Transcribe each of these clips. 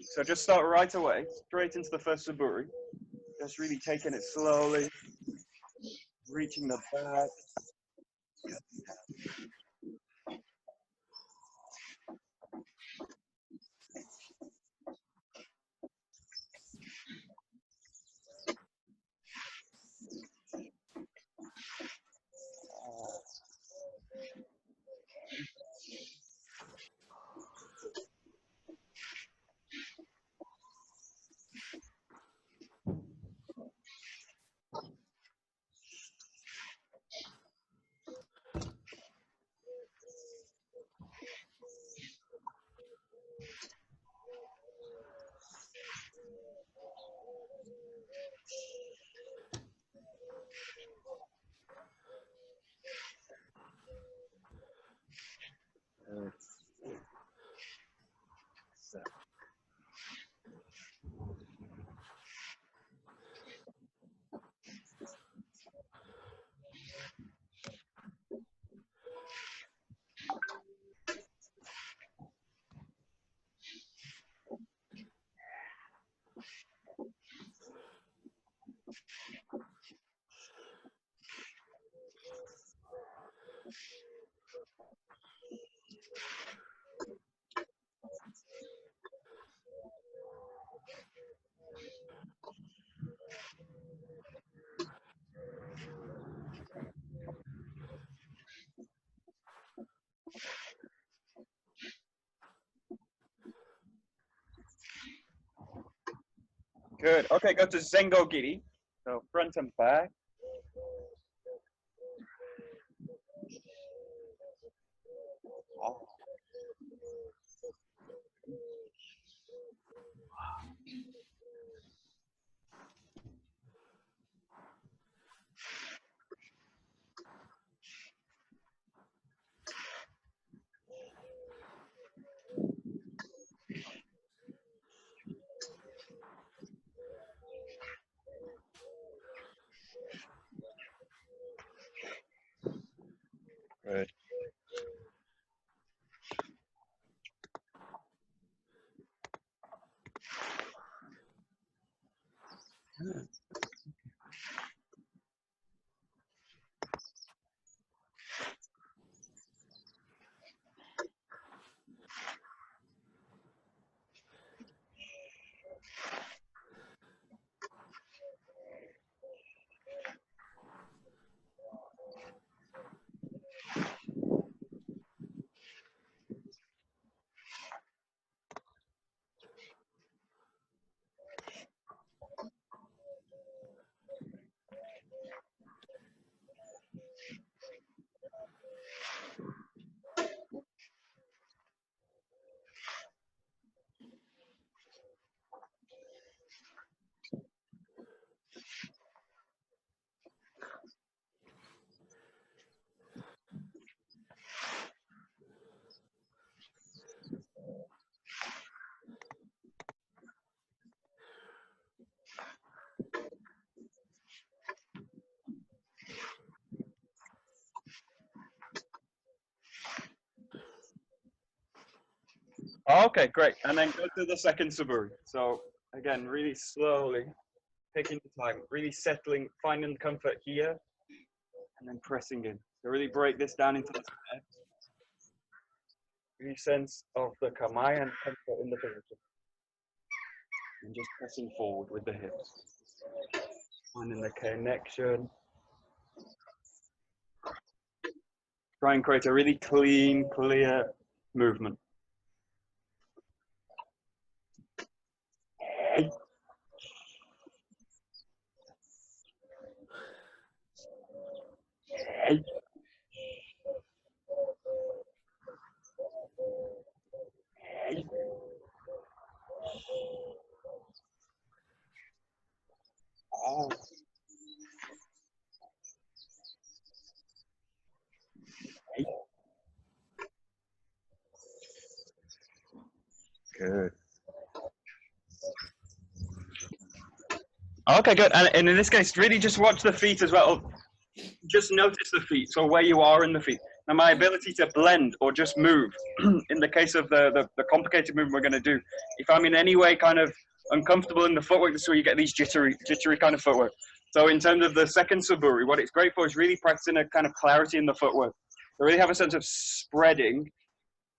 So just start right away, straight into the first suburi. Just really taking it slowly, reaching the back. Good. Okay, go to Zengo Giri. So front and back. Oh. Good. Okay, great. And then go to the second suburi. So again, really slowly, taking your time, really settling, finding comfort here, and then pressing in. So really break this down into the steps. Really sense of the kamai and comfort in the position. And just pressing forward with the hips. Finding the connection. Try and create a really clean, clear movement. Oh. Good. Okay, good. And in this case, really just watch the feet as well. Just notice the feet, so where you are in the feet. Now, my ability to blend or just move, in the case of the complicated movement we're going to do, if I'm in any way kind of uncomfortable in the footwork, this is where you get these jittery kind of footwork. So in terms of the second suburi, what it's great for is really practicing a kind of clarity in the footwork. So really have a sense of spreading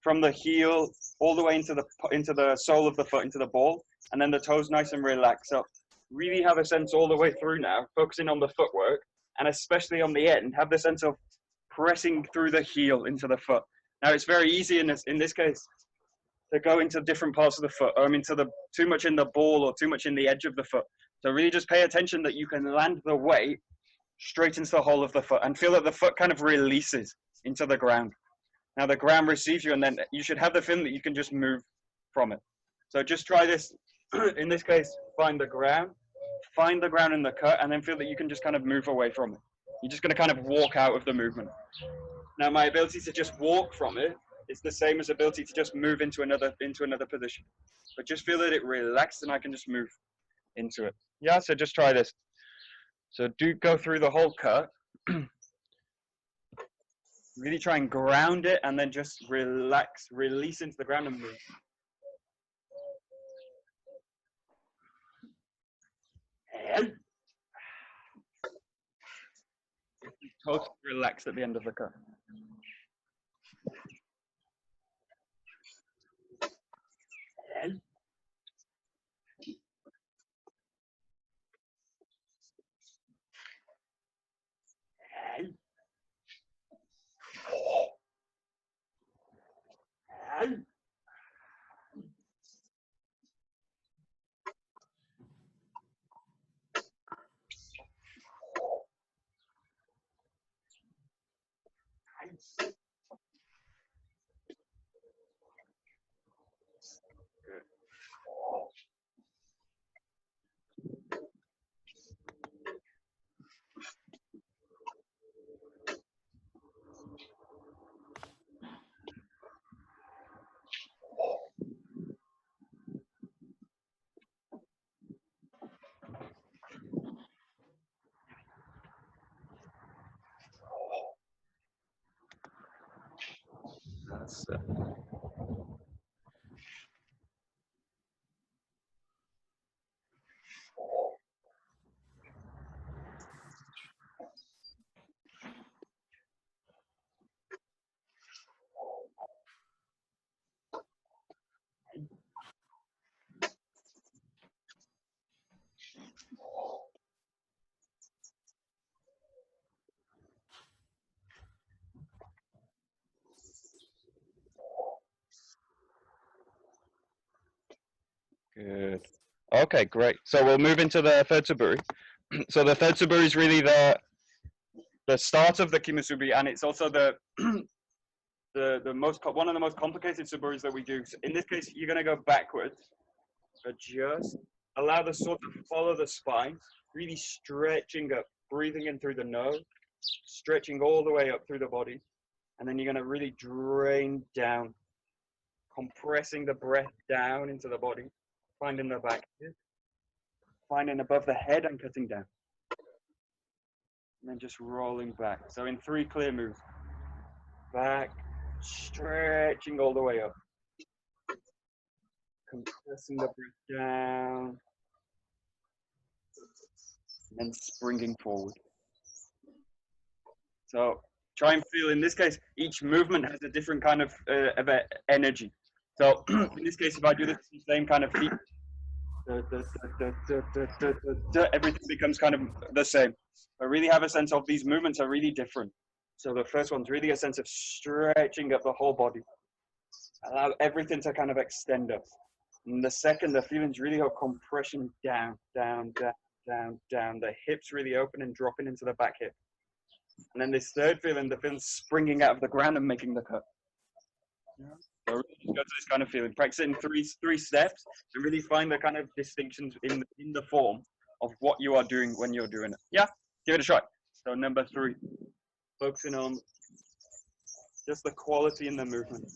from the heel all the way into the sole of the foot, into the ball, and then the toes nice and relaxed. So really have a sense all the way through now, focusing on the footwork, and especially on the end, have the sense of pressing through the heel into the foot. Now it's very easy in this case to go into different parts of the foot, or into the too much in the ball or too much in the edge of the foot. So really just pay attention that you can land the weight straight into the whole of the foot and feel that the foot kind of releases into the ground. Now the ground receives you, and then you should have the feeling that you can just move from it. So just try this. In this case, find the ground in the cut, and then feel that you can just kind of move away from it. You're just going to kind of walk out of the movement. Now my ability to just walk from it is the same as ability to just move into another position. But just feel that it relaxed, and I can just move into it. Yeah, so just try this. So do go through the whole cut. Really try and ground it, and then just relax, release into the ground and move. And totally relax at the end of the cut. And that's it. Good. Okay, great. So we'll move into the third suburi. So the third suburi is really the start of the kimusubi, and it's also one of the most complicated suburis that we do. So in this case, you're going to go backwards, adjust, allow the sword to follow the spine, really stretching up, breathing in through the nose, stretching all the way up through the body, and then you're going to really drain down, compressing the breath down into the body, finding the back, finding above the head and cutting down. And then just rolling back. So in 3 clear moves. Back, stretching all the way up. Compressing the breath down. And then springing forward. So try and feel, in this case, each movement has a different kind of energy. So in this case, if I do this same kind of feet, everything becomes kind of the same. I really have a sense of these movements are really different. So the first one's really a sense of stretching up the whole body. Allow everything to kind of extend up. And the second, the feeling's really of compression down, down, down, down, down. The hips really open and dropping into the back hip. And then this third feeling, the feeling springing out of the ground and making the cut. So really just go to this kind of feeling. Practice it in three steps and really find the kind of distinctions in the form of what you are doing when you're doing it. Yeah, give it a try. So number 3, focusing on just the quality in the movement.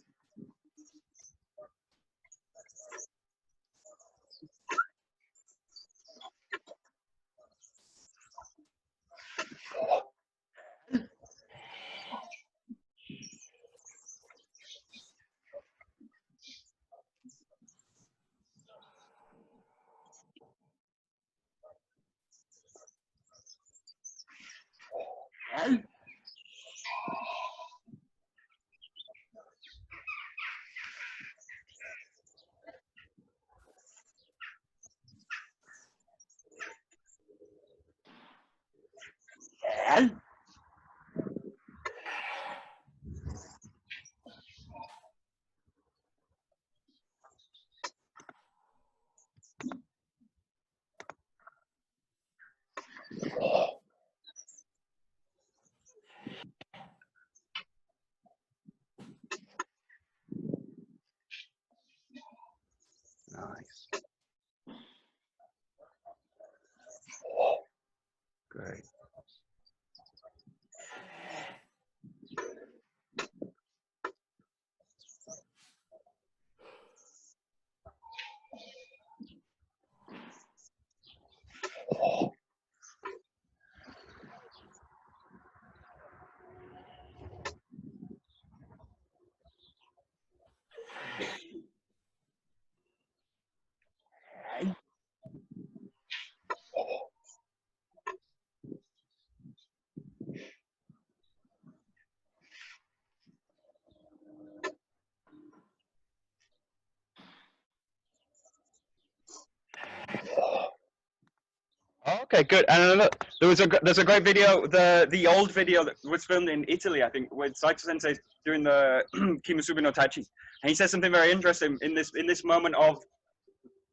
Okay, good. And there's a great video, the old video that was filmed in Italy, I think, with Saito Sensei doing the Kimusubi no Tachi, and he says something very interesting in this moment of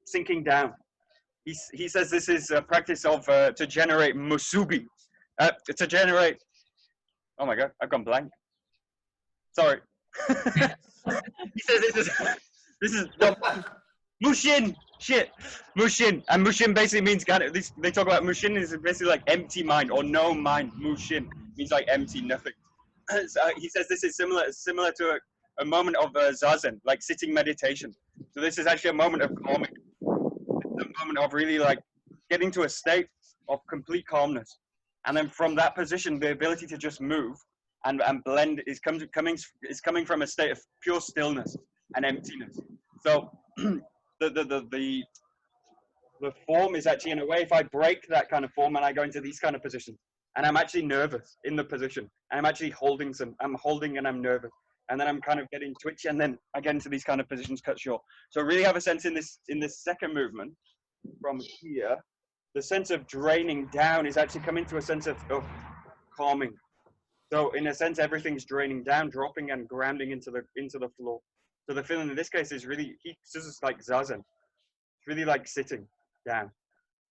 sinking down. He says this is a practice of to generate musubi, to generate. Oh my god, I've gone blank. Sorry. He says this is no, mushin. Shit, mushin, and mushin basically means kind of this. They talk about mushin is basically like empty mind or no mind. Mushin means like empty, nothing. So he says this is similar to a moment of zazen, like sitting meditation. So this is actually a moment of calming, a moment of really like getting to a state of complete calmness, and then from that position, the ability to just move and blend is coming from a state of pure stillness and emptiness. So the form is actually, in a way, if I break that kind of form and I go into these kind of positions, and I'm actually nervous in the position, and I'm actually I'm holding and I'm nervous, and then I'm kind of getting twitchy, and then I get into these kind of positions cut short. So really have a sense in this second movement from here, the sense of draining down is actually coming to a sense of calming. So in a sense, everything's draining down, dropping and grounding into the floor. So the feeling in this case is really, this is like zazen. It's really like sitting down.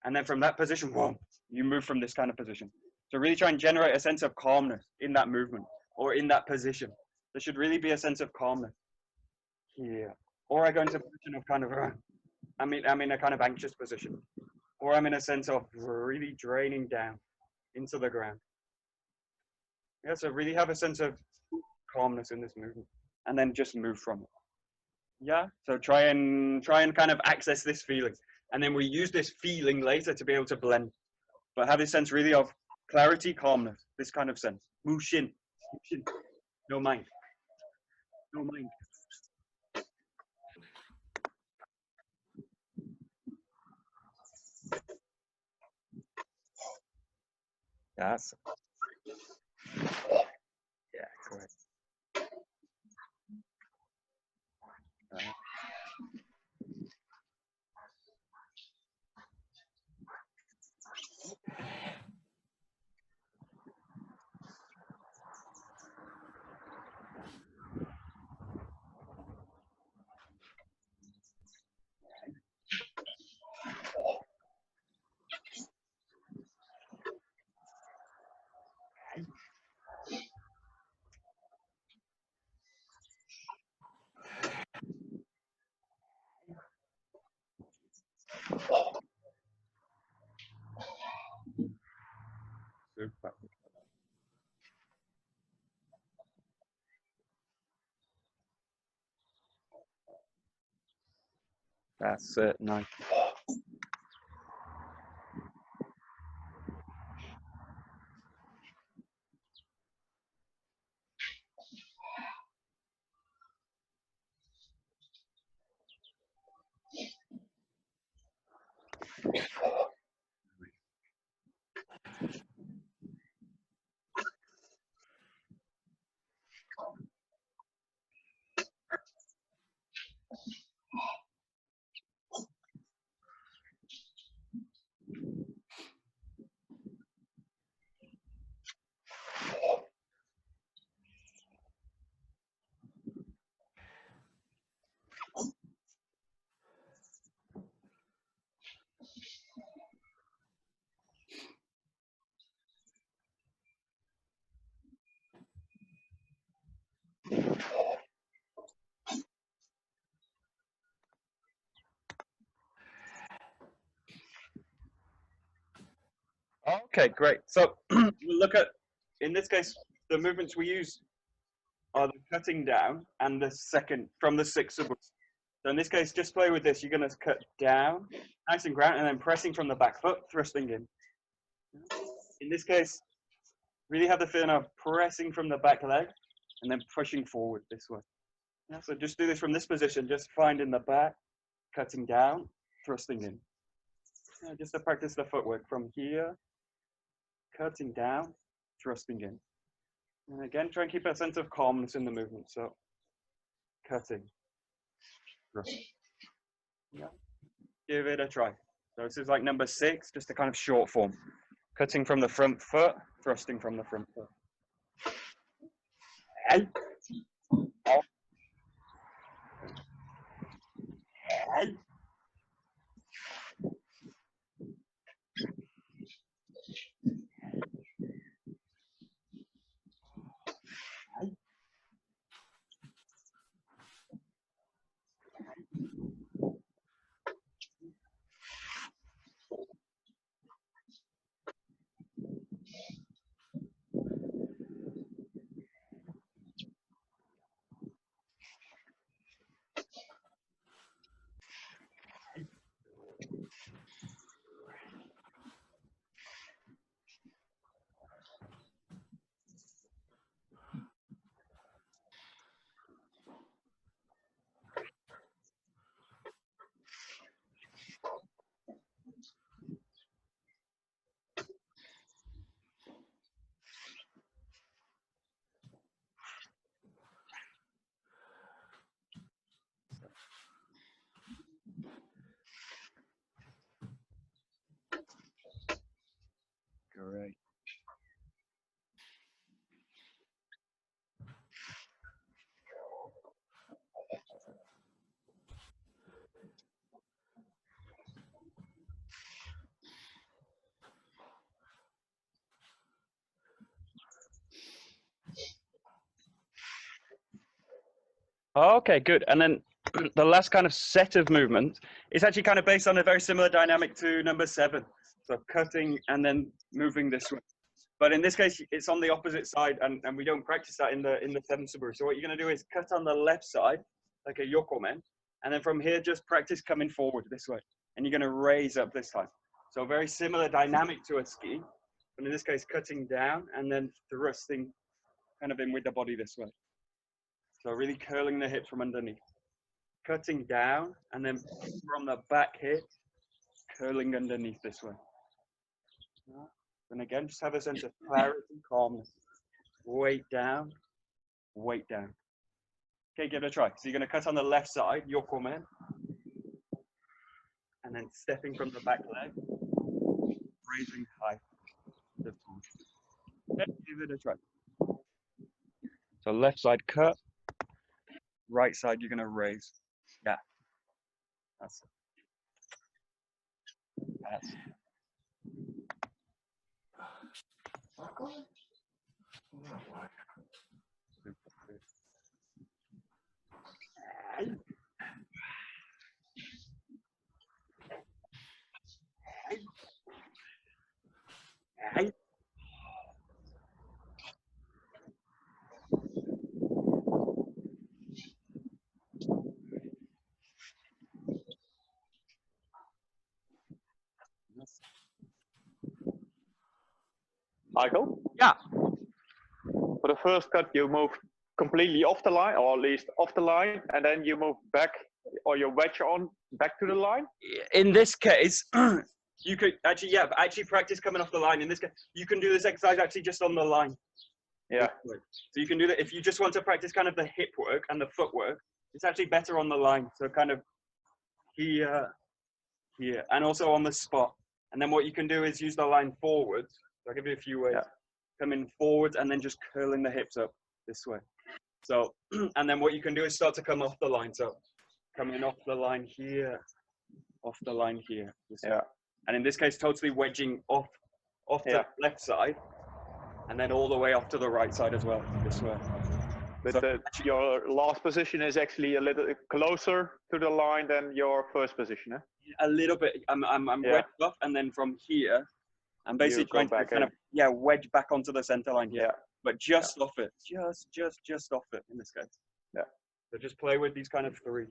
And then from that position, whoa, you move from this kind of position. So really try and generate a sense of calmness in that movement or in that position. There should really be a sense of calmness here. Or I go into a position of kind of, I'm in a kind of anxious position. Or I'm in a sense of really draining down into the ground. Yeah, so really have a sense of calmness in this movement, and then just move from it. Yeah, so try and kind of access this feeling, and then we use this feeling later to be able to blend. But have this sense really of clarity, calmness, this kind of sense. Mushin, mushin, no mind, no mind. Yes. Yeah, correct. Super. That's it. Nice. Okay, great. So we'll look at, in this case, the movements we use are the cutting down and the second from the six subs. So in this case, just play with this. You're going to cut down, nice and ground, and then pressing from the back foot, thrusting in. In this case, really have the feeling of pressing from the back leg and then pushing forward this way. Yeah, so just do this from this position, just finding the back, cutting down, thrusting in. Yeah, just to practice the footwork from here, cutting down, thrusting in. And again, try and keep a sense of calmness in the movement. So cutting, thrusting. Yeah. Give it a try. So this is like number 6, just a kind of short form. Cutting from the front foot, thrusting from the front foot. Hey. Off. Hey. Great. Okay, good. And then the last kind of set of movements is actually kind of based on a very similar dynamic to number 7. So cutting and then moving this way. But in this case, it's on the opposite side, and we don't practice that in the 7 suburi. So what you're going to do is cut on the left side, like a yokomen, and then from here, just practice coming forward this way. And you're going to raise up this time. So very similar dynamic to a ski, but in this case, cutting down and then thrusting kind of in with the body this way. So really curling the hips from underneath. Cutting down and then from the back hip, curling underneath this way. And again, just have a sense of clarity, calmness. Weight down, weight down. Okay, give it a try. So you're going to cut on the left side, yokomen, and then stepping from the back leg, raising high. Okay, give it a try. So left side cut, right side you're going to raise. Yeah, that's it. That's it. Michael? Yeah. For the first cut, you move completely off the line, or at least off the line, and then you move back, or you wedge on back to the line? In this case, you could actually, actually practice coming off the line. In this case, you can do this exercise actually just on the line. Yeah. So you can do that if you just want to practice kind of the hip work and the footwork. It's actually better on the line. So kind of here, here, and also on the spot. And then what you can do is use the line forwards. So I'll give you a few ways. Yeah. Coming forwards and then just curling the hips up this way. So, and then what you can do is start to come off the line. So coming off the line here, off the line here. Yeah. And in this case, totally wedging off the left side, and then all the way off to the right side as well, this way. But so, your last position is actually a little closer to the line than your first position, eh? A little bit. I'm wedged off, and then from here, I'm basically trying to kind of wedge back onto the center line here. Yeah. But just off it, just off it in this case. Yeah. So just play with these kind of 3.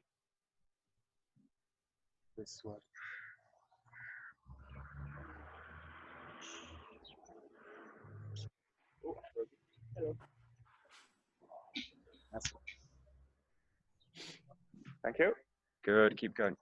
This way. Oh, hello. That's cool. Thank you. Good. Keep going.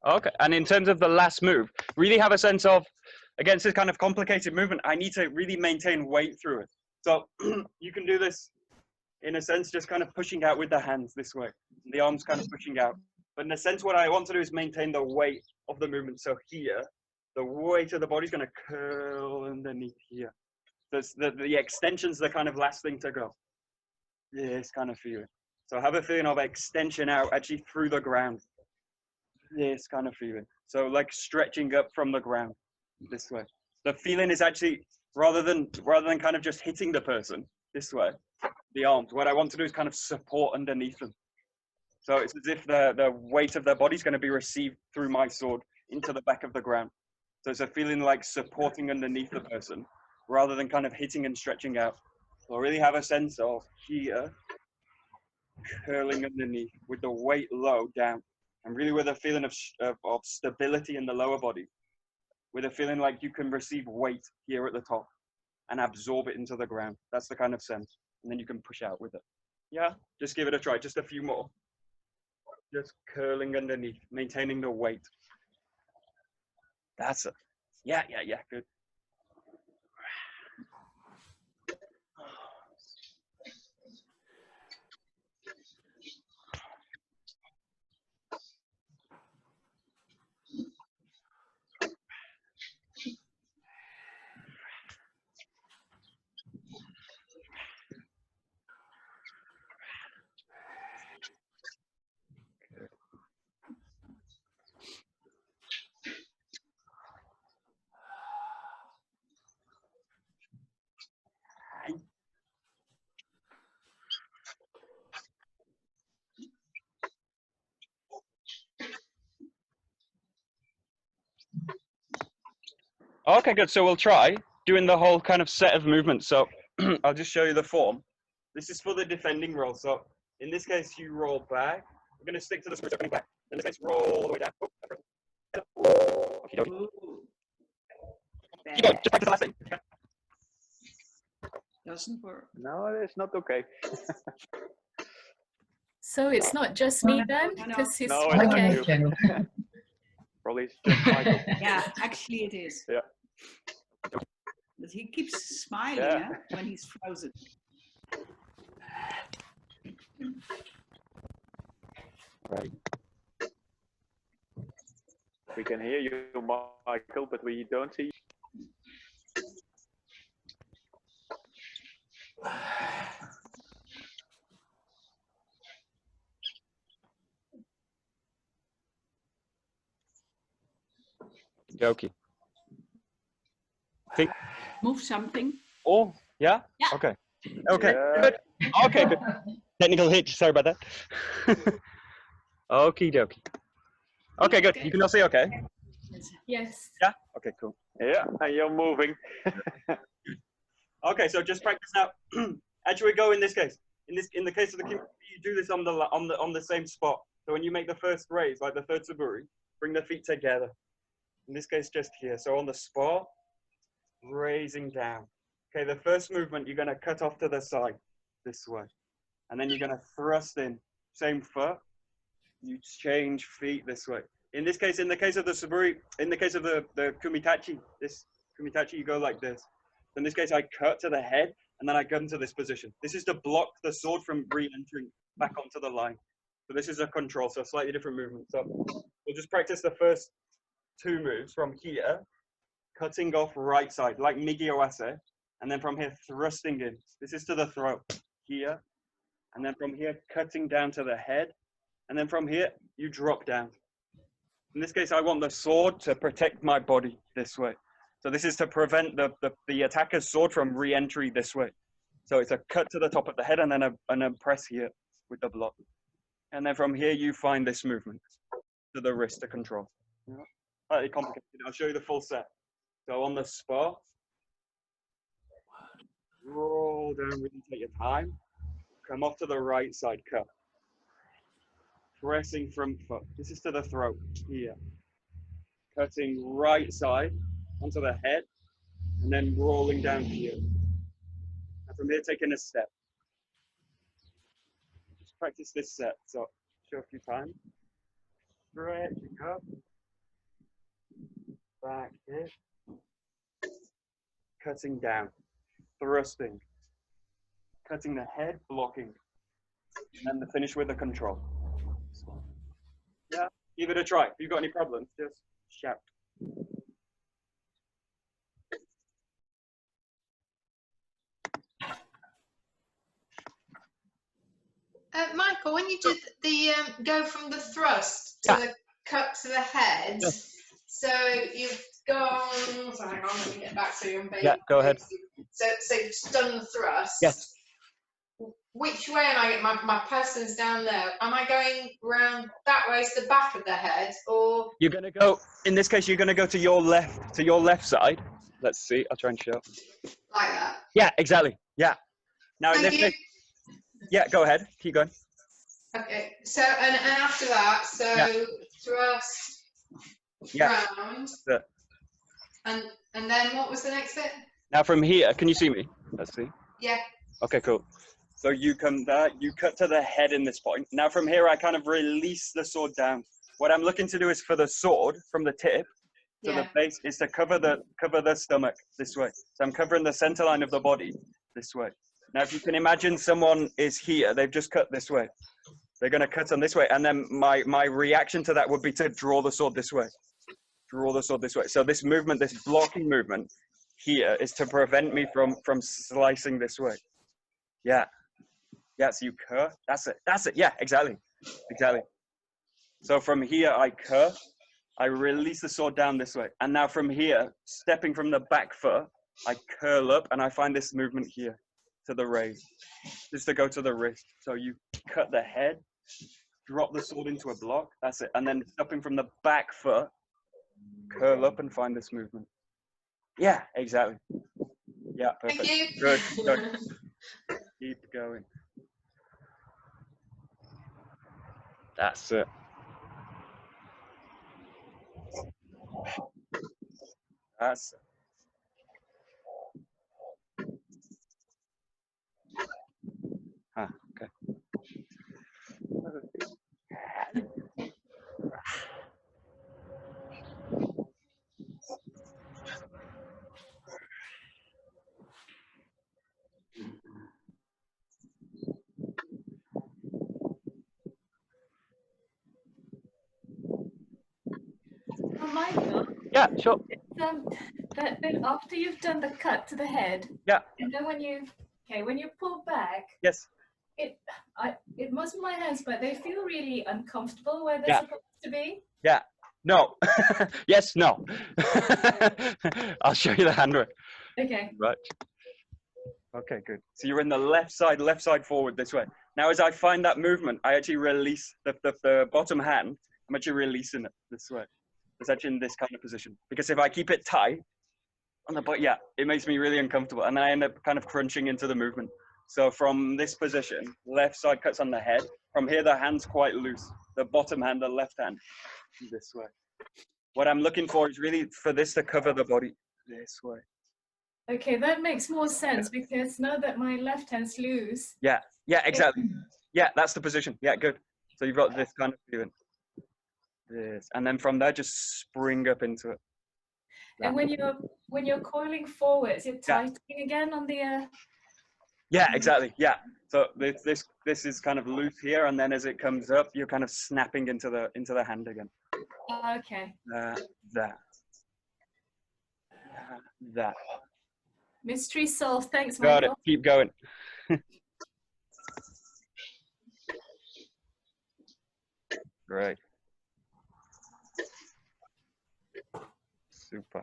Okay, and in terms of the last move, really have a sense of, against this kind of complicated movement, I need to really maintain weight through it. So you can do this, in a sense, just kind of pushing out with the hands this way. The arms kind of pushing out. But in a sense, what I want to do is maintain the weight of the movement. So here, the weight of the body is going to curl underneath here. So it's the extension's the kind of last thing to go. This kind of feeling. So have a feeling of extension out, actually through the ground. This kind of feeling. So like stretching up from the ground this way. The feeling is actually, rather than kind of just hitting the person this way, the arms, what I want to do is kind of support underneath them. So it's as if the weight of their body is going to be received through my sword into the back of the ground. So it's a feeling like supporting underneath the person rather than kind of hitting and stretching out. So really have a sense of here, curling underneath with the weight low down, and really with a feeling of stability in the lower body, with a feeling like you can receive weight here at the top and absorb it into the ground. That's the kind of sense. And then you can push out with it. Yeah, just give it a try. Just a few more. Just curling underneath, maintaining the weight. That's it. Yeah, good. Okay, good. So we'll try doing the whole kind of set of movements. So I'll just show you the form. This is for the defending roll. So in this case, you roll back. We're going to stick to the switch back. In this case, roll all the way down. Okay, just practice the last thing. Doesn't work. No, it's not okay. So it's not just me then? No. Because he's No, it's okay. not you. Probably it's just Michael. Yeah, actually it is. Yeah. But he keeps smiling Yeah. when he's frozen. Right. We can hear you, Michael, but we don't see you. Okay. Think. Move something. Oh, yeah? Yeah. Okay. Okay. Yeah. Good. Okay, good. Technical hitch. Sorry about that. Okie dokie. Okay, good. You can all see okay? Yes. Yeah? Okay, cool. Yeah, and you're moving. Okay, so just practice now. Actually, we go in this case. In the case of the Kimusu, you do this on the same spot. So when you make the first raise, like the third suburi, bring the feet together. In this case, just here. So on the spot, raising down. Okay, the first movement, you're going to cut off to the side this way. And then you're going to thrust in. Same foot. You change feet this way. In this case, in the case of the suburi, in the case of the kumitachi, this kumitachi, you go like this. In this case, I cut to the head, and then I come to this position. This is to block the sword from re-entering back onto the line. So this is a control, so a slightly different movement. So we'll just practice the first two moves from here, cutting off right side, like Migi Awase, and then from here, thrusting in. This is to the throat, here, and then from here, cutting down to the head, and then from here, you drop down. In this case, I want the sword to protect my body this way. So this is to prevent the attacker's sword from re-entry this way. So it's a cut to the top of the head and then a press here with the block. And then from here, you find this movement to the wrist to control. Slightly complicated. I'll show you the full set. So on the spot, roll down, really take your time. Come off to the right side, cut. Pressing front foot. This is to the throat, here. Cutting right side onto the head, and then rolling down here. And from here, taking a step. Just practice this set. So, show a few times. Stretching up, back hip, cutting down, thrusting, cutting the head, blocking, and then the finish with the control. Yeah, give it a try. If you've got any problems, just shout. Michael, when you did the go from the thrust to the cut to the head, so you've gone. So hang on, let me get back to you. Yeah, go ahead. So you've done the thrust. Yes. Which way am I getting my person's down there? Am I going round that way to the back of the head, or You're gonna go. In this case, you're gonna go to your left side. Let's see. I'll try and show. like that? Yeah, exactly. Yeah. Now in Thank this you. case, yeah, go ahead. Keep going. Okay. So and after that, so thrust round, and then what was the next bit? Now from here, can you see me? Let's see. Yeah. Okay, cool. So you come there, you cut to the head in this point. Now from here, I kind of release the sword down. What I'm looking to do is for the sword from the tip to the base is to cover the stomach this way. So I'm covering the center line of the body this way. Now, if you can imagine someone is here, they've just cut this way. They're going to cut on this way. And then my reaction to that would be to draw the sword this way. Draw the sword this way. So this movement, this blocking movement here is to prevent me from slicing this way. Yeah. Yeah, so you curve. That's it. That's it. Yeah, exactly. Exactly. So from here, I curve. I release the sword down this way. And now from here, stepping from the back foot, I curl up and I find this movement here to the raise. Just to go to the wrist. So you cut the head, drop the sword into a block. That's it. And then stepping from the back foot, curl up and find this movement. Yeah, exactly. Yeah, perfect. Thank you. Good. Good. Keep going. That's it. That's it. Huh, okay. Oh, Michael, Yeah, sure. that bit after you've done the cut to the head. Yeah. And then when you pull back, Yes. it must be my hands, but they feel really uncomfortable where they're supposed to be. Yeah. No. Yes, no. I'll show you the handwork. Okay. Right. Okay, good. So you're in the left side forward this way. Now, as I find that movement, I actually release the bottom hand. I'm actually releasing it this way. It's actually in this kind of position. Because if I keep it tight on the butt, yeah, it makes me really uncomfortable. And then I end up kind of crunching into the movement. So from this position, left side cuts on the head. From here, the hand's quite loose. The bottom hand, the left hand, this way. What I'm looking for is really for this to cover the body this way. Okay, that makes more sense because now that my left hand's loose. Yeah, yeah, exactly. Yeah, that's the position. Yeah, good. So you've got this kind of feeling. This, and then from there, just spring up into it. And when you're coiling forwards, you're tightening again on the. Yeah, exactly. Yeah. So this is kind of loose here, and then as it comes up, you're kind of snapping into the hand again. Okay. That. Mystery solved. Thanks, Got Michael. it. Keep going. Great. Super.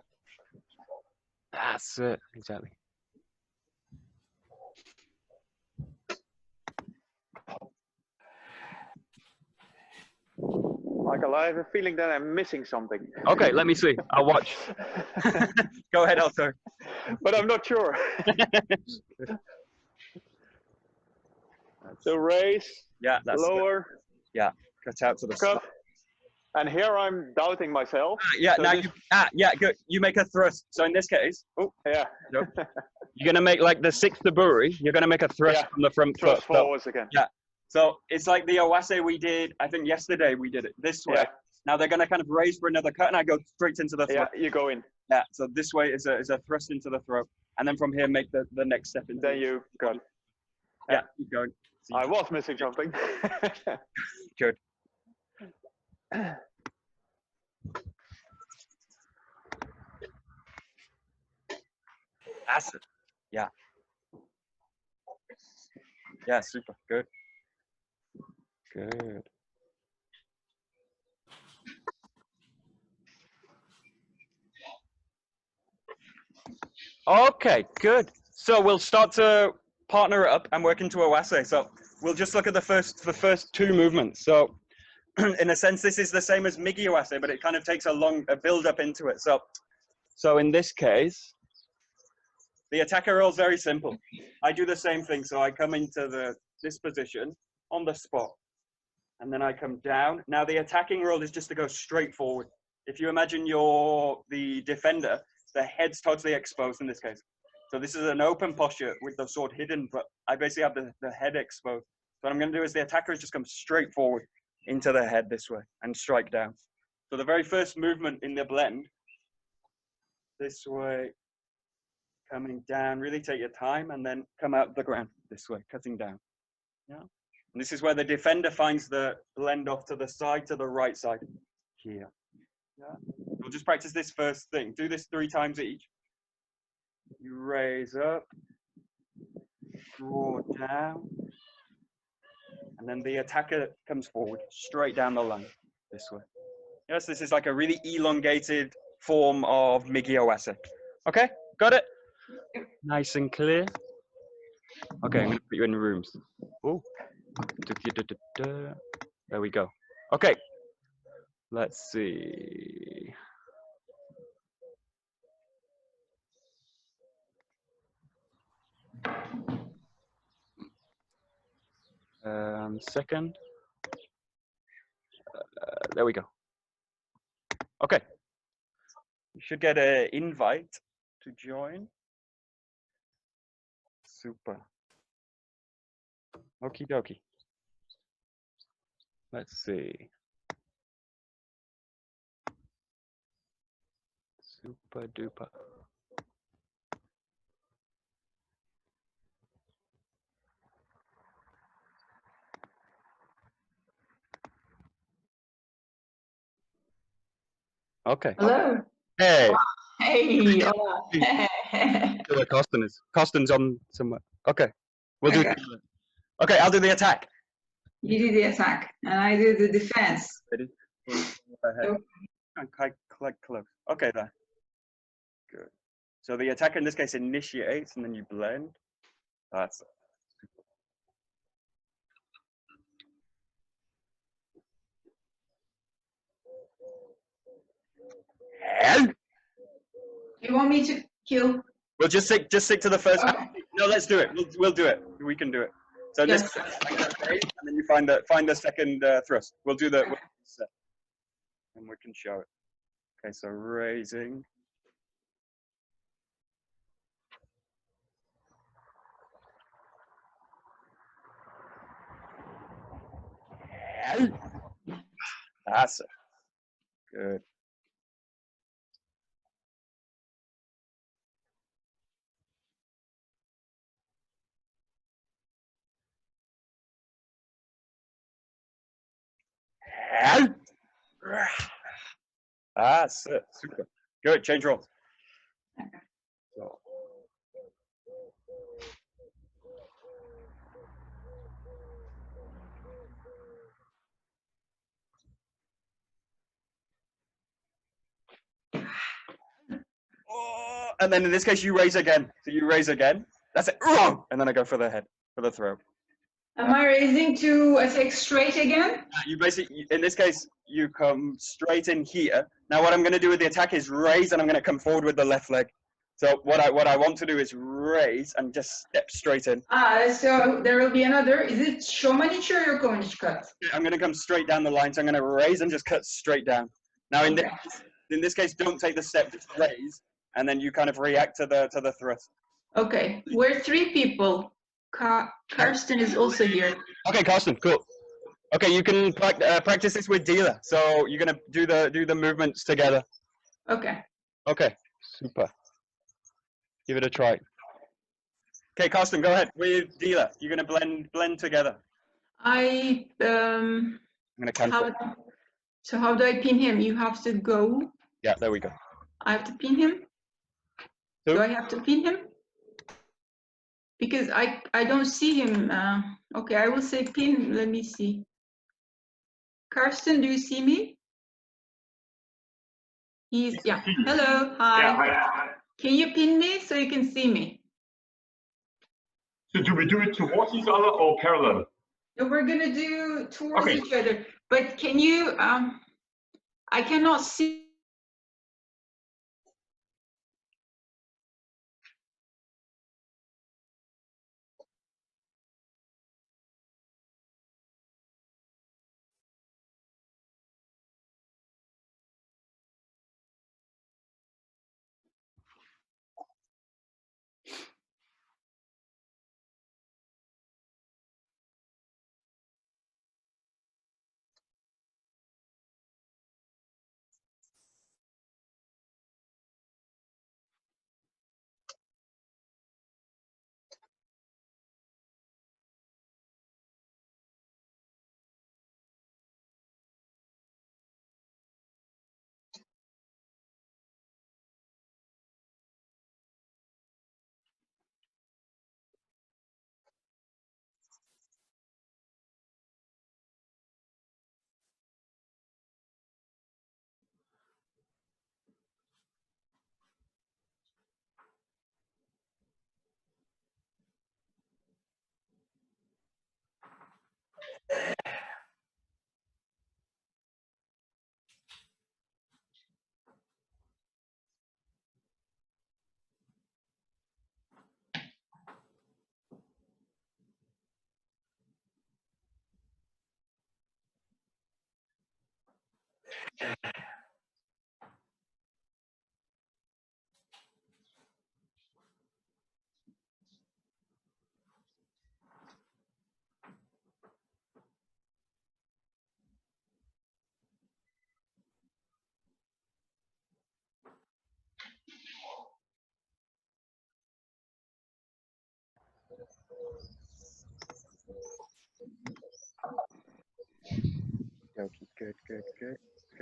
That's it. Exactly. Michael, I have a feeling that I'm missing something. Okay, let me see. I'll watch. Go ahead, Alto. But I'm not sure. So raise, Yeah, that's lower, good. Yeah, cut out to the cut. side. And here I'm doubting myself. Yeah, So now this- yeah, good. You make a thrust. So in this case, Yeah. nope. You're gonna make like the sixth taburi. You're gonna make a thrust from the front foot. Thrust forwards again. Yeah. So it's like the Awase we did. I think yesterday we did it this way. Yeah. Now they're going to kind of raise for another cut, and I go straight into the throat. Yeah, you go in. Yeah, so this way is a thrust into the throat. And then from here, make the next step into Then you got. Yeah, keep going. So I was missing something. Good. That's it. Yeah. Yeah, super. Good. Good. Okay, good. So we'll start to partner it up and work into Awase. So we'll just look at the first two movements. So in a sense, this is the same as Migi Awase, but it kind of takes a build up into it. So in this case, the attacker roll is very simple. I do the same thing. So I come into this position on the spot, and then I come down. Now the attacking roll is just to go straight forward. If you imagine you're the defender, the head's totally exposed in this case. So this is an open posture with the sword hidden, but I basically have the head exposed. So what I'm going to do is the attacker is just come straight forward into the head this way and strike down. So the very first movement in the blend, this way, coming down, really take your time, and then come out the ground this way, cutting down. Yeah. And this is where the defender finds the blend off to the side, to the right side here. Yeah. We'll just practice this first thing. Do this 3 times each. You raise up, draw down, and then the attacker comes forward, straight down the line, this way. Yes, this is like a really elongated form of Migi Awase. Okay, got it? Nice and clear. Okay, I'm gonna put you in rooms. Oh, there we go. Okay, let's see. Second. There we go. Okay. You should get an invite to join. Super. Okie dokie. Let's see. Super duper. Okay. Hello. Hey. Hey. Hola. Where Costin is. Costin's on somewhere. Okay. We'll do. Okay, I'll do the attack. You do the attack, and I do the defense. Ready? Quite close. Okay, there. Good. So the attacker in this case initiates, and then you blend. That's it. You want me to kill? We'll just stick to the first. Okay. No, let's do it. We'll do it. We can do it. So Yes. this, and then you find the second thrust. We'll do the set, and we can show it. Okay, so raising. That's it. Good. That's it. Super. Good. Change roles. Okay. So. Oh, and then in this case, you raise again. So you raise again. That's it. And then I go for the head, for the throat. Am I raising to attack straight again? You basically, in this case, you come straight in here. Now what I'm going to do with the attack is raise, and I'm going to come forward with the left leg. So what I want to do is raise and just step straight in. So there will be another. Is it Shomanichi or you're going to cut? I'm going to come straight down the line. So I'm going to raise and just cut straight down. Now in this case, don't take the step, just raise, and then you kind of react to the thrust. Okay, we're 3 people. Karsten is also here. Okay, Carsten, cool. Okay, you can practice this with dealer. So you're gonna do the movements together. Okay. Okay, super. Give it a try. Okay, Carsten, go ahead with dealer. You're gonna blend together. I'm gonna cancel. So how do I pin him? You have to go. Yeah, there we go. I have to pin him. Who? Do I have to pin him? Because I don't see him. Okay, I will say pin. Let me see. Karsten, do you see me? Yeah. Hello. Hi. Yeah, hi. Can you pin me so you can see me? So do we do it towards each other or parallel? No, we're gonna do towards Okay. each other. But can you? I cannot see.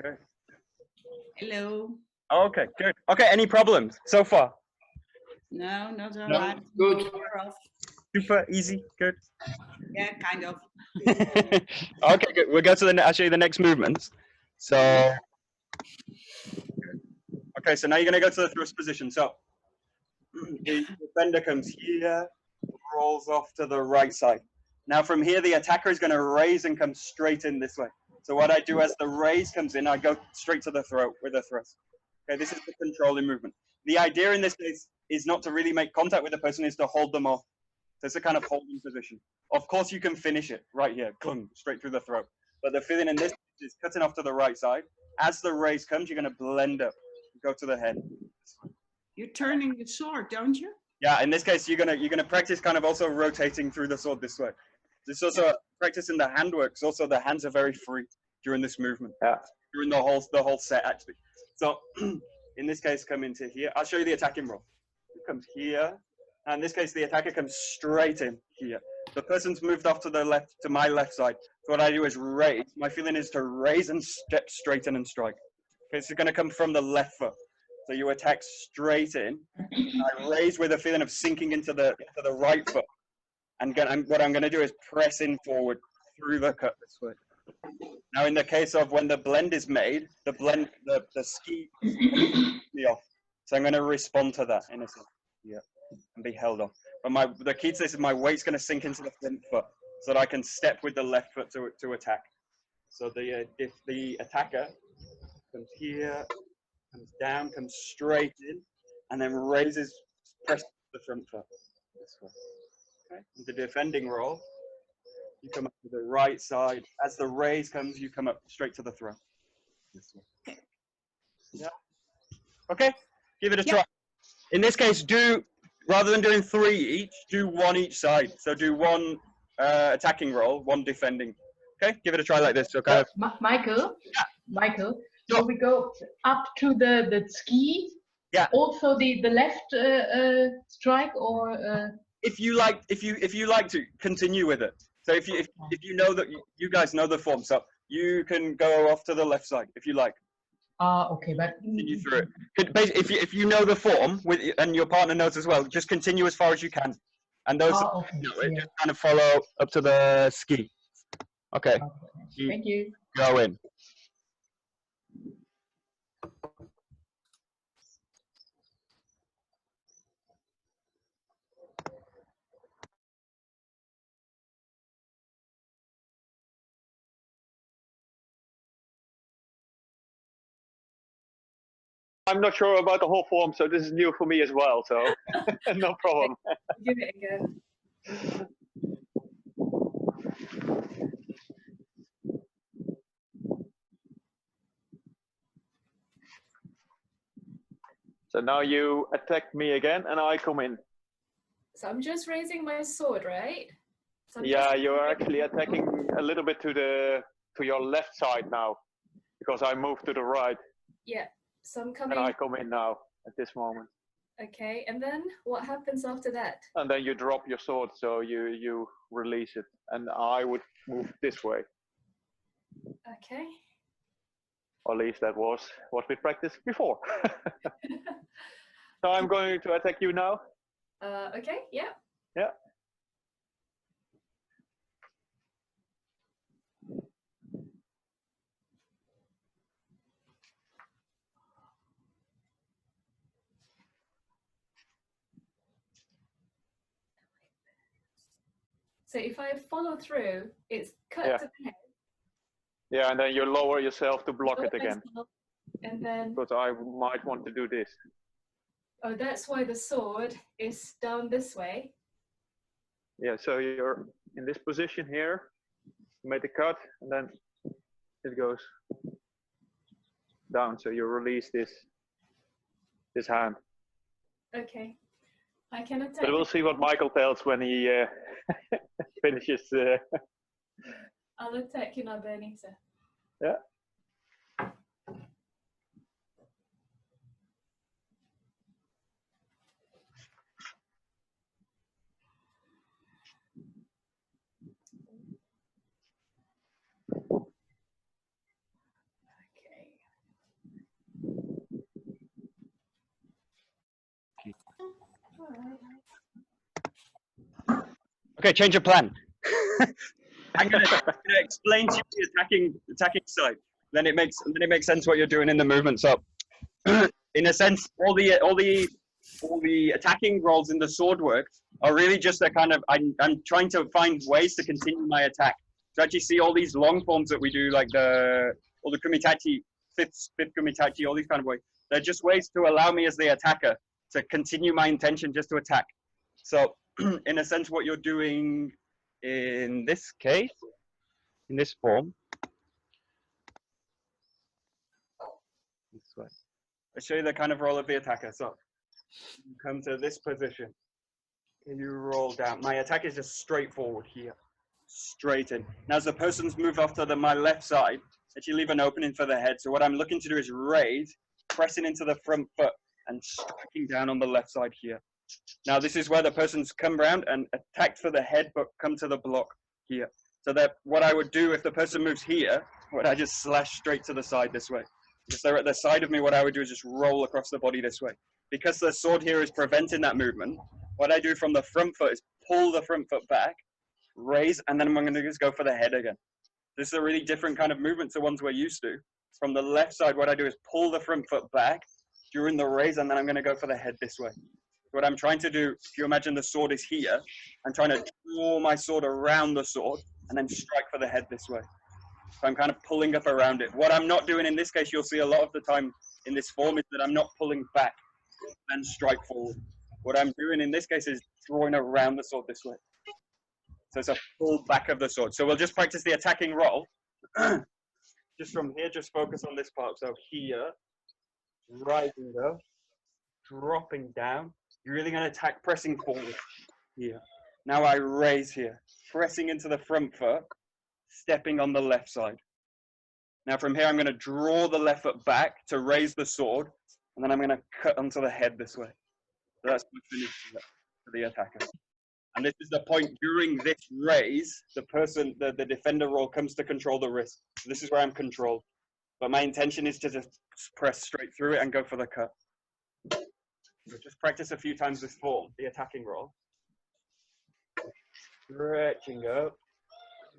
Good. Hello. Okay, good. Okay, any problems so far? No, not all No, right. good. Aware of. Super easy, good. Yeah, kind of. Okay, good. We'll go to I'll show you the next movements. So, okay, so now you're gonna go to the thrust position. So the defender comes here, rolls off to the right side. Now from here, the attacker is gonna raise and come straight in this way. So what I do as the raise comes in, I go straight to the throat with a thrust. Okay, this is the controlling movement. The idea in this case is not to really make contact with the person, is to hold them off. So it's a kind of holding position. Of course, you can finish it right here, straight through the throat. But the feeling in this is cutting off to the right side. As the raise comes, you're going to blend up, go to the head. You're turning the sword, don't you? Yeah, in this case, you're gonna practice kind of also rotating through the sword this way. This also practicing the handwork. Also, the hands are very free during this movement. Yeah. During the whole set actually. So in this case, come into here. I'll show you the attacking roll. It comes here. And in this case, the attacker comes straight in here. The person's moved off to the left, to my left side. So what I do is raise. My feeling is to raise and step straight in and strike. Okay, so it's going to come from the left foot. So you attack straight in. I raise with a feeling of sinking into the right foot. And what I'm going to do is press in forward through the cut this way. Now, in the case of when the blend is made, the ski me off. So I'm going to respond to that in a second. Yeah, and be held off. But the key to this is my weight's going to sink into the front foot so that I can step with the left foot to attack. So if the attacker comes here, comes down, comes straight in, and then raises, press the front foot this way. Okay. The defending roll, you come up to the right side. As the raise comes, you come up straight to the throw. This way. Yeah. Okay. Give it a try. In this case, rather than doing 3 each, do 1 each side. So do 1 attacking roll, 1 defending. Okay, give it a try like this. So kind of. Michael, Yeah. Michael, Sure. so we go up to the ski. Yeah. Also the left strike or. If you like to continue with it. So if you know that you guys know the form, so you can go off to the left side if you like. Okay, but Continue through it. If you know the form and your partner knows as well, just continue as far as you can, and those okay. just kind of follow up to the ski. Okay. Thank you. Go in. I'm not sure about the whole form, so this is new for me as well. So no problem. Give it a go. So now you attack me again, and I come in. So I'm just raising my sword, right? So I'm Yeah, just- you're actually attacking a little bit to your left side now, because I moved to the right, Yeah. So I'm and coming. I come in now at this moment. Okay, and then what happens after that? And then you drop your sword, so you release it, and I would move this way. Okay. Or at least that was what we practiced before. So I'm going to attack you now. Okay, yeah. Yeah. So if I follow through, it's cut Yeah. to the head. Yeah, and then you lower yourself to block it again, myself, and then, because I might want to do this. oh, that's why the sword is down this way. Yeah, so you're in this position here, you make the cut, and then it goes down. So you release this hand. Okay. I can attack. But we'll see what Michael tells when he finishes. I'll attack you now, Benita. Yeah. Okay, change of plan. I'm gonna explain to you the attacking side. Then it makes sense what you're doing in the movement. So, in a sense, all the attacking rolls in the sword work are really just a kind of I'm trying to find ways to continue my attack. So actually see all these long forms that we do, like the kumitachi, fifth kumitachi, all these kind of ways. They're just ways to allow me as the attacker to continue my intention just to attack. So in a sense, what you're doing in this case, in this form, this way. I'll show you the kind of roll of the attacker. So you come to this position, and you roll down. My attack is just straight forward here, straight in. Now as the person's moved off to my left side, actually leave an opening for the head. So what I'm looking to do is raise, pressing into the front foot, and striking down on the left side here. Now this is where the person's come round and attacked for the head, but come to the block here. So that what I would do if the person moves here, would I just slash straight to the side this way. If they're at the side of me, what I would do is just roll across the body this way. Because the sword here is preventing that movement, what I do from the front foot is pull the front foot back, raise, and then I'm going to just go for the head again. This is a really different kind of movement to ones we're used to. From the left side, what I do is pull the front foot back during the raise, and then I'm going to go for the head this way. What I'm trying to do, if you imagine the sword is here, I'm trying to draw my sword around the sword and then strike for the head this way. So I'm kind of pulling up around it. What I'm not doing in this case, you'll see a lot of the time in this form, is that I'm not pulling back and strike forward. What I'm doing in this case is drawing around the sword this way. So it's a pull back of the sword. So we'll just practice the attacking roll. Just from here, just focus on this part. So here, rising up, dropping down. You're really going to attack pressing forward here. Now I raise here, pressing into the front foot, stepping on the left side. Now from here, I'm going to draw the left foot back to raise the sword, and then I'm going to cut onto the head this way. So that's my finish for the attacker. And this is the point during this raise, the defender roll comes to control the wrist. So this is where I'm controlled. But my intention is to just press straight through it and go for the cut. So just practice a few times this form, the attacking roll. Stretching up,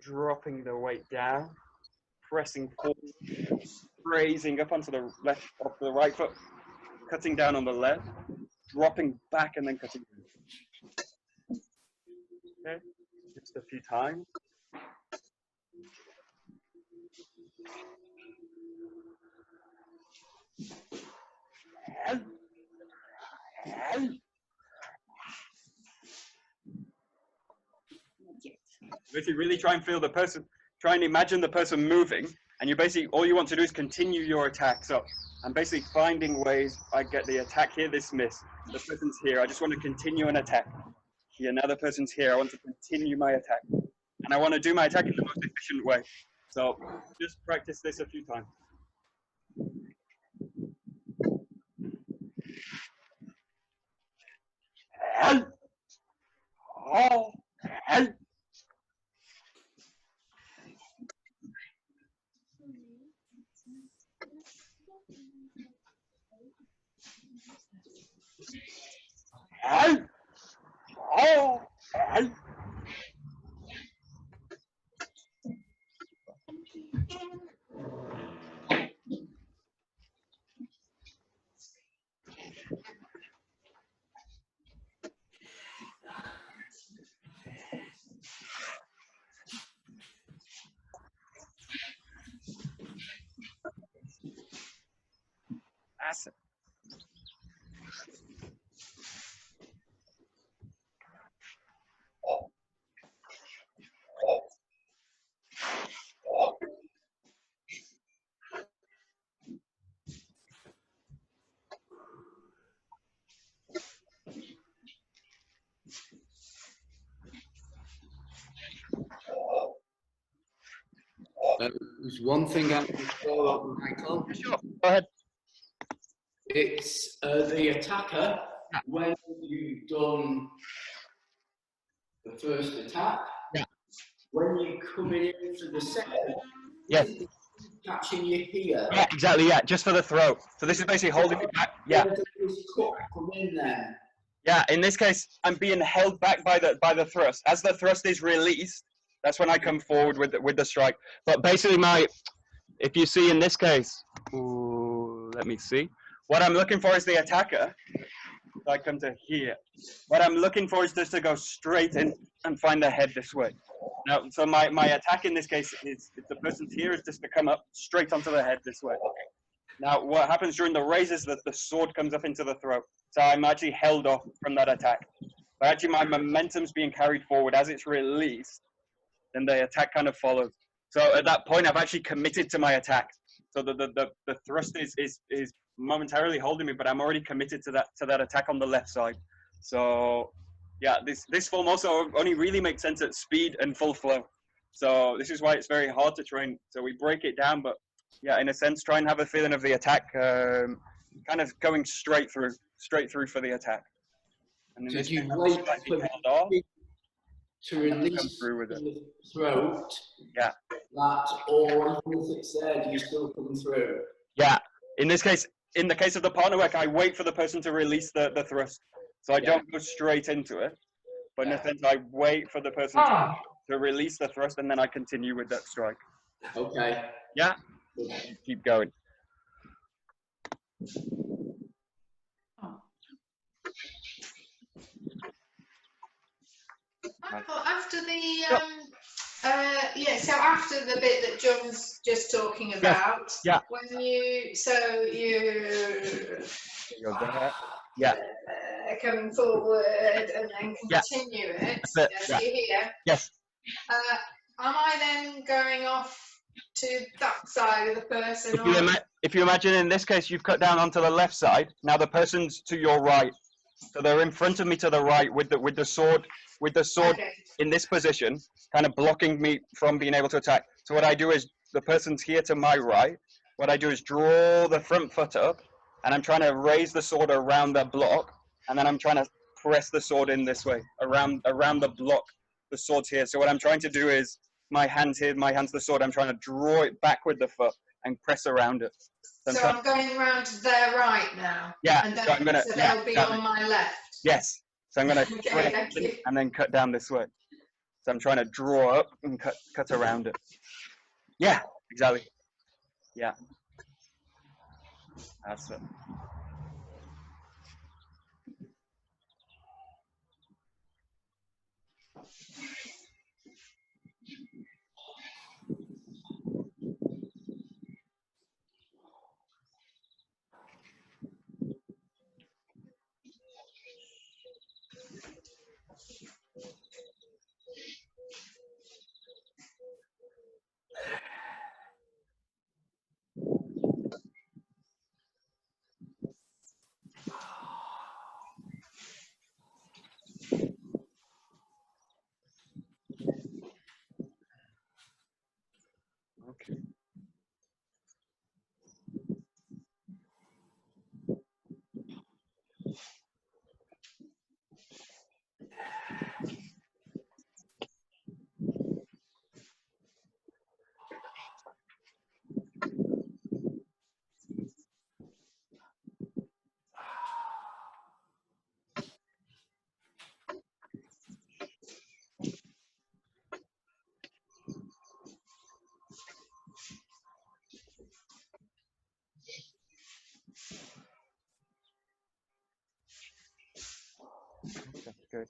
dropping the weight down, pressing forward, raising up onto the left, off the right foot, cutting down on the left, dropping back and then cutting down. Okay, just a few times. Basically, really try and feel the person, try and imagine the person moving, and you basically, all you want to do is continue your attack. So I'm basically finding ways, I get the attack here, this miss. The person's here, I just want to continue an attack. Here, now the person's here, I want to continue my attack. And I want to do my attack in the most efficient way. So just practice this a few times. Awesome. There's one thing I want to follow up, Michael. Sure, go ahead. It's the attacker, when you've done the first attack, when you're coming in for the second, catching you here. Yeah, exactly, yeah, just for the throw. So this is basically holding me back. Yeah. Come in then. Yeah, in this case, I'm being held back by the thrust. As the thrust is released, that's when I come forward with the strike. But basically if you see in this case, let me see. What I'm looking for is the attacker. So I come to here. What I'm looking for is just to go straight in and find the head this way. Now, so my attack in this case is, if the person's here, is just to come up straight onto the head this way. Now, what happens during the raise is that the sword comes up into the throat. So I'm actually held off from that attack. But actually my momentum's being carried forward. As it's released, then the attack kind of follows. So at that point, I've actually committed to my attack. So the thrust is momentarily holding me, but I'm already committed to that attack on the left side. So yeah, this form also only really makes sense at speed and full flow. So this is why it's very hard to train. So we break it down, but yeah, in a sense, try and have a feeling of the attack, kind of going straight through for the attack. And in So this do you case, wait slightly for held off, to release through with it. the throat? Yeah. That, or if it's there, do you still come through? Yeah. In this case, in the case of the partner work, I wait for the person to release the thrust. So I don't go straight into it, but in a sense, I wait for the person to release the thrust, and then I continue with that strike. Okay. Yeah. Keep going. Michael, after the so after the bit that John's just talking about, when you You're there. Yeah. Coming forward and then continue it as you're here. Yes. Am I then going off to that side of the person? If you imagine in this case, you've cut down onto the left side. Now the person's to your right, so they're in front of me to the right with the sword with the sword Okay. in this position, kind of blocking me from being able to attack. So what I do is, the person's here to my right. What I do is draw the front foot up, and I'm trying to raise the sword around the block, and then I'm trying to press the sword in this way, around the block. The sword's here. So what I'm trying to do is, my hand's here, my hand's the sword. I'm trying to draw it back with the foot and press around it. So I'm going around to their right now. Yeah, And then, so I'm gonna, so yeah, they'll be exactly. on my left. Yes. So I'm gonna Okay, press thank you. and then cut down this way. So I'm trying to draw up and cut around it. Yeah, exactly. Yeah. That's it. Okay. That's good.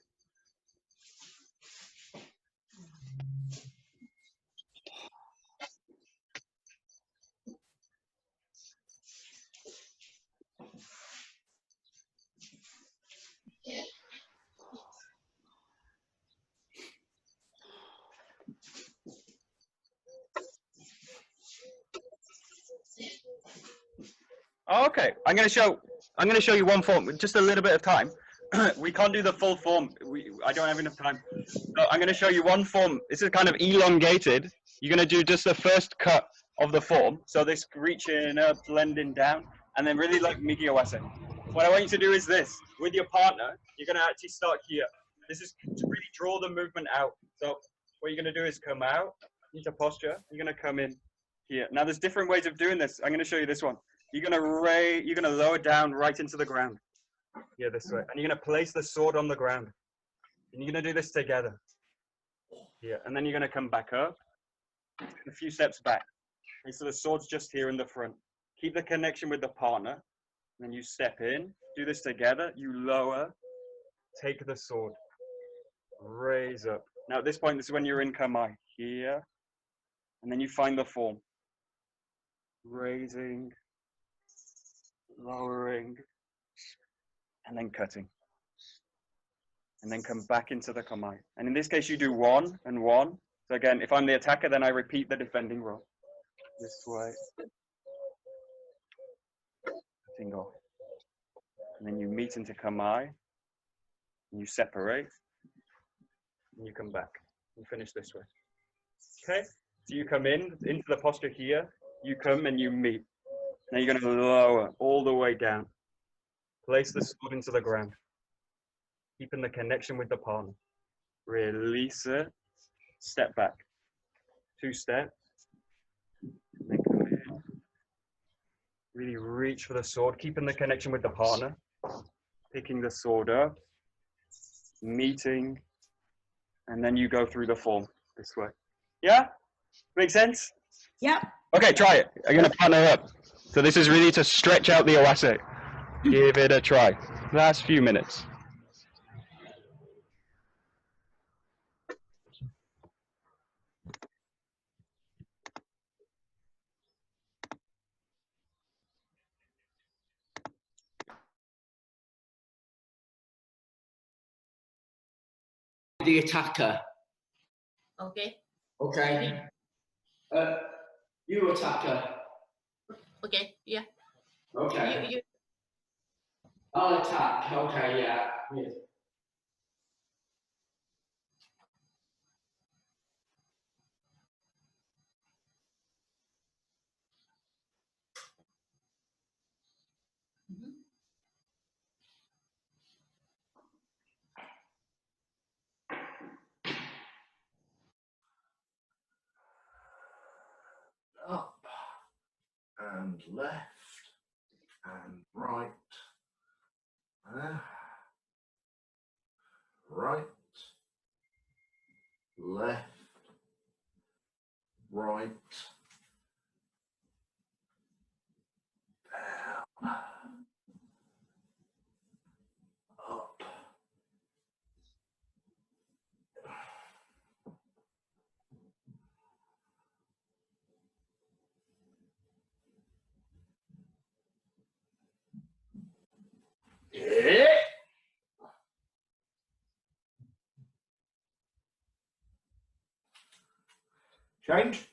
Okay, I'm going to show you one form with just a little bit of time. We can't do the full form. I don't have enough time. So I'm going to show you one form. This is kind of elongated. You're going to do just the first cut of the form. So this reaching up, blending down, and then really like Migi Awase. What I want you to do is this. With your partner, you're going to actually start here. This is to really draw the movement out. So what you're going to do is come out into posture. You're going to come in here. Now there's different ways of doing this. I'm going to show you this one. You're gonna lower down right into the ground. Yeah, this way. And you're gonna place the sword on the ground. And you're gonna do this together. Yeah, and then you're gonna come back up, a few steps back. And so the sword's just here in the front. Keep the connection with the partner. And then you step in, do this together, you lower, take the sword, raise up. Now at this point, this is when you're in Kamai. Here, and then you find the form. Raising, lowering, and then cutting. And then come back into the Kamai. And in this case, you do 1 and 1. So again, if I'm the attacker, then I repeat the defending roll. This way. Cutting off. And then you meet into Kamai. And you separate. And you come back. You finish this way. Okay? So you come into the posture here. You come and you meet. Now you're going to lower all the way down. Place the sword into the ground. Keeping the connection with the partner. Release it. Step back. 2 steps. Then come in. Really reach for the sword. Keeping the connection with the partner. Picking the sword up. Meeting. And then you go through the form this way. Yeah? Make sense? Yeah. Okay, try it. I'm going to partner up. So this is really to stretch out the Awase. Give it a try. Last few minutes. The attacker. Okay. Okay. You attacker. Okay. Yeah. Okay. You. I'll attack. Okay. Yeah. and left and right. Right, left, right, down, up. Yeah. Change.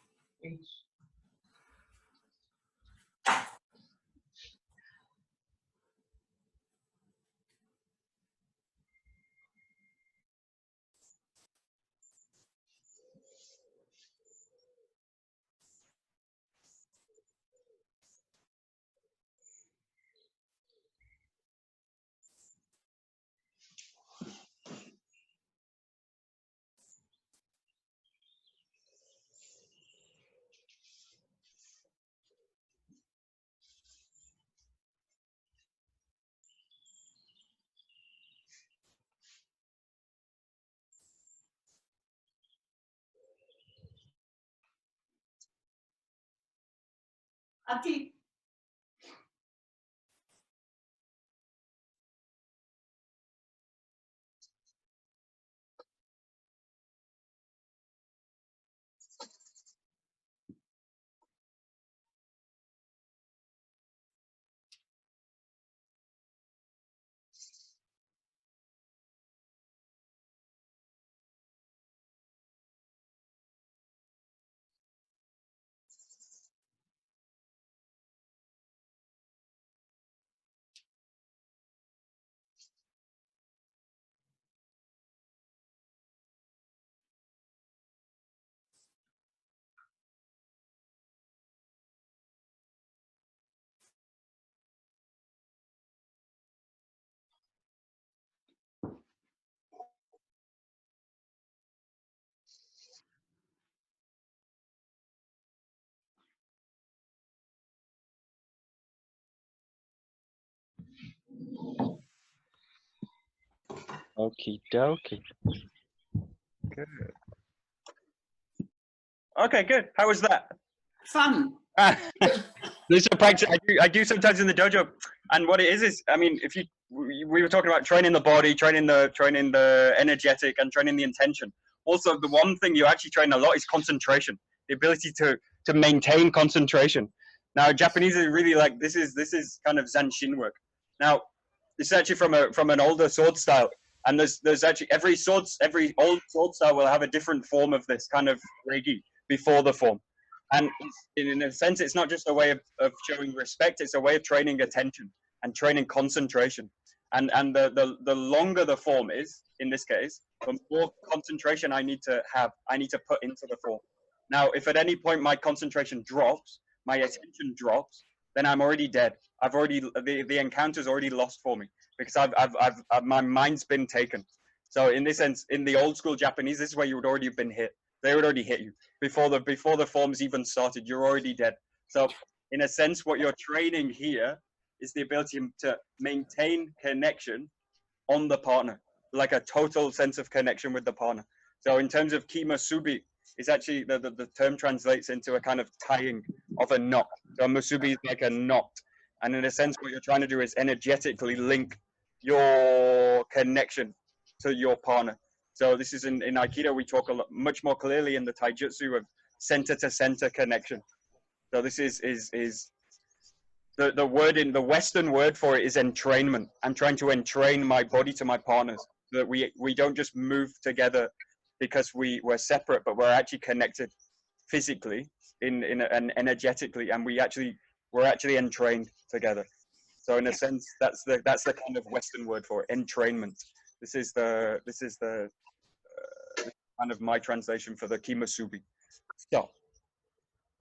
Ati. Okie dokie. Good. Okay, good. How was that? Fun. This is a practice I do sometimes in the dojo, and what it is I mean, if you we were talking about training the body, training the energetic, and training the intention. Also, the one thing you actually train a lot is concentration, the ability to maintain concentration. Now, Japanese is really like this is kind of Zanshin work. Now, this is actually from an older sword style, and there's actually every old sword style will have a different form of this kind of reiki before the form. And in a sense, it's not just a way of showing respect, it's a way of training attention and training concentration. And the longer the form is, in this case, the more concentration I need to put into the form. Now, if at any point my concentration drops, my attention drops, then I'm already dead. The encounter's already lost for me because my mind's been taken. So in this sense, in the old school Japanese, this is where you would already have been hit. They would already hit you before the forms even started. You're already dead. So in a sense, what you're training here is the ability to maintain connection on the partner, like a total sense of connection with the partner. So in terms of Musubi, it's actually the term translates into a kind of tying of a knot. So Musubi is like a knot. And in a sense, what you're trying to do is energetically link your connection to your partner. So this is in Aikido, we talk much more clearly in the Taijutsu of center to center connection. So this is the word in the Western word for it is entrainment. I'm trying to entrain my body to my partners so that we don't just move together because we're separate, but we're actually connected physically and energetically, and we're actually entrained together. So in a sense, that's the kind of Western word for it, entrainment. This is the kind of my translation for the Musubi. So,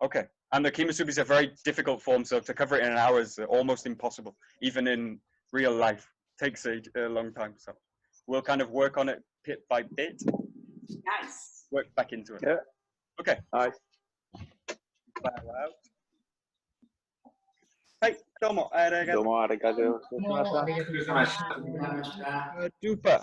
okay. And the Musubi is a very difficult form, so to cover it in an hour is almost impossible, even in real life. Takes a long time. So we'll kind of work on it bit by bit. Nice. Work back into it. Yeah. Okay. Nice. Bow out. はい、どうもありがとう。どうもありがとう。ありがとうございました。Duper.